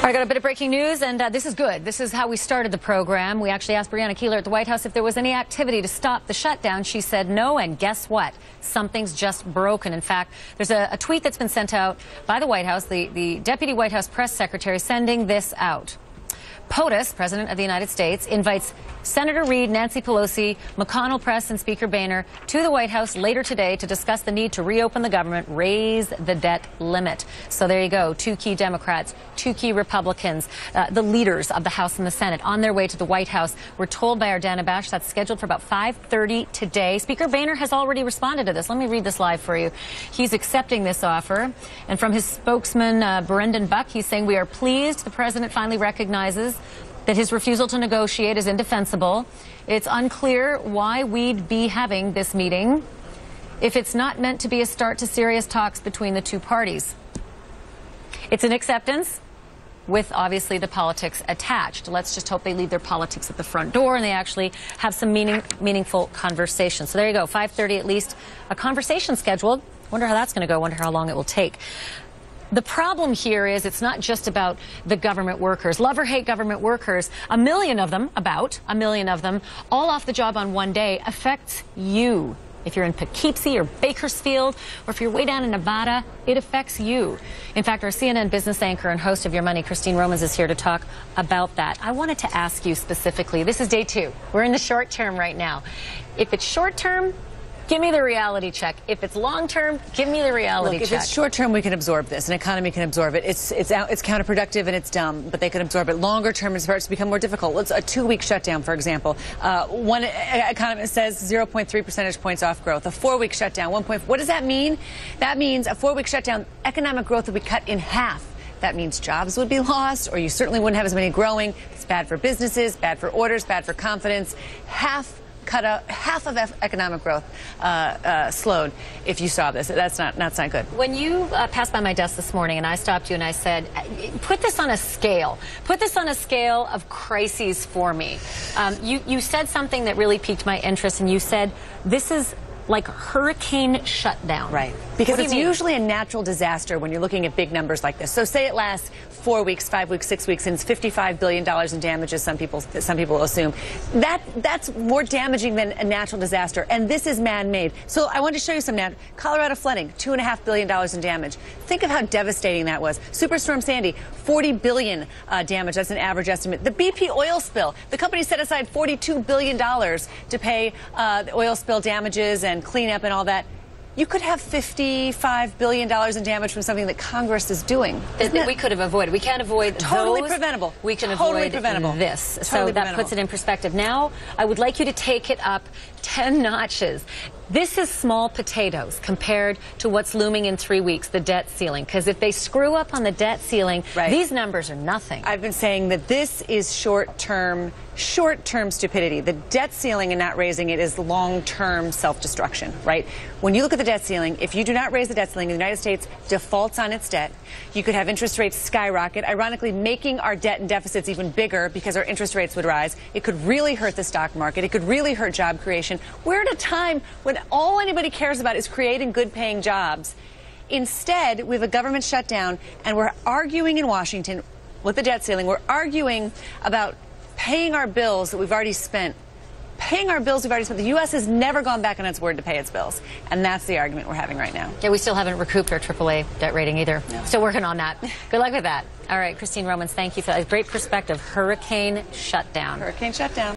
I got a bit of breaking news, and this is good. This is how we started the program. We actually asked Brianna Keilar at the White House if there was any activity to stop the shutdown. She said no, and guess what? Something's just broken. In fact, there's a tweet that's been sent out by the White House, the Deputy White House Press Secretary, sending this out. POTUS, President of the United States, invites Senator Reid, Nancy Pelosi, McConnell Press, and Speaker Boehner to the White House later today to discuss the need to reopen the government, raise the debt limit. So there you go. Two key Democrats, two key Republicans, the leaders of the House and the Senate on their way to the White House. We're told by our Dana Bash that's scheduled for about 5:30 today. Speaker Boehner has already responded to this. Let me read this live for you. He's accepting this offer. And from his spokesman, Brendan Buck, he's saying, "We are pleased the president finally recognizes that his refusal to negotiate is indefensible. It's unclear why we'd be having this meeting if it's not meant to be a start to serious talks between the two parties." It's an acceptance with obviously the politics attached. Let's just hope they leave their politics at the front door and they actually have some meaningful conversation. So there you go, 5:30 at least, a conversation scheduled. Wonder how that's going to go, wonder how long it will take. The problem here is it's not just about the government workers. Love or hate government workers, a million of them, all off the job on one day affects you. If you're in Poughkeepsie or Bakersfield, or if you're way down in Nevada, it affects you. In fact, our CNN business anchor and host of Your Money, Christine Romans, is here to talk about that. I wanted to ask you specifically, this is day 2. We're in the short term right now. If it's short term, give me the reality check. If it's long term, give me the reality check. If it's short term, we can absorb this. An economy can absorb it. It's counterproductive and it's dumb, but they can absorb it. Longer term, it starts to become more difficult. Let's a 2-week shutdown, for example. One economist says 0.3 percentage points off growth. A 4-week shutdown, 1 point. What does that mean? That means a 4-week shutdown, economic growth will be cut in half. That means jobs would be lost, or you certainly wouldn't have as many growing. It's bad for businesses, bad for orders, bad for confidence. Half of economic growth slowed if you saw this. That's not good. When you passed by my desk this morning and I stopped you and I said, put this on a scale. Put this on a scale of crises for me. You said something that really piqued my interest, and you said this is like hurricane shutdown. Right. Because it's usually a natural disaster when you're looking at big numbers like this. So say it lasts 4 weeks, 5 weeks, 6 weeks, and it's $55 billion in damages, some people assume. That's more damaging than a natural disaster, and this is man-made. So I wanted to show you some Colorado flooding, $2.5 billion in damage. Think of how devastating that was. Superstorm Sandy, $40 billion damage. That's an average estimate. The BP oil spill, the company set aside $42 billion to pay the oil spill damages and cleanup and all that. You could have $55 billion in damage from something that Congress is doing. That we could have avoided. We can't avoid totally those. Preventable. We can totally avoid preventable. This. Totally so that puts it in perspective. Now, I would like you to take it up 10 notches. This is small potatoes compared to what's looming in 3 weeks, the debt ceiling. Because if they screw up on the debt ceiling, these numbers are nothing. I've been saying that this is short-term stupidity. The debt ceiling and not raising it is long-term self-destruction, right? When you look at the debt ceiling, if you do not raise the debt ceiling, the United States defaults on its debt. You could have interest rates skyrocket, ironically making our debt and deficits even bigger because our interest rates would rise. It could really hurt the stock market. It could really hurt job creation. We're at a time when all anybody cares about is creating good-paying jobs. Instead, we have a government shutdown, and we're arguing in Washington with the debt ceiling. We're arguing about paying our bills that we've already spent. The U.S. has never gone back on its word to pay its bills. And that's the argument we're having right now. Yeah, we still haven't recouped our AAA debt rating either. No. Still working on that. Good luck with that. All right, Christine Romans, thank you for that great perspective. Hurricane shutdown. Hurricane shutdown.